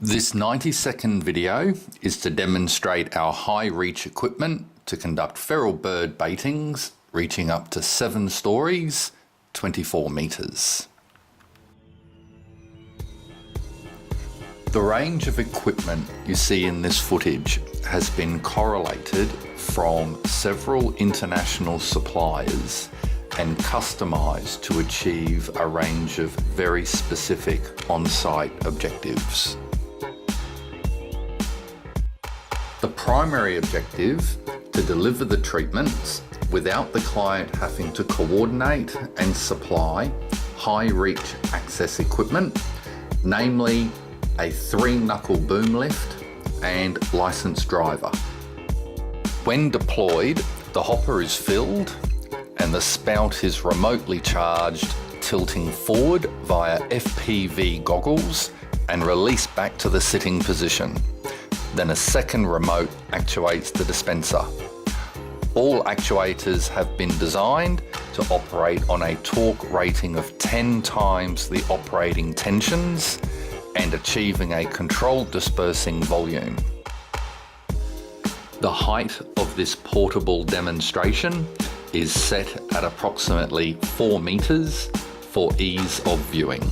This 90-second video is to demonstrate our high reach equipment to conduct feral bird baitings reaching up to 7 stories, 24 metres. The range of equipment you see in this footage has been correlated from several international suppliers and customised to achieve a range of very specific on-site objectives. The primary objective, to deliver the treatments without the client having to coordinate and supply high-reach access equipment, namely a 3-knuckle boom lift and licensed driver. When deployed, the hopper is filled and the spout is remotely charged, tilting forward via FPV goggles and released back to the sitting position. Then a second remote actuates the dispenser. All actuators have been designed to operate on a torque rating of 10 times the operating tensions and achieving a controlled dispersing volume. The height of this portable demonstration is set at approximately 4 metres for ease of viewing.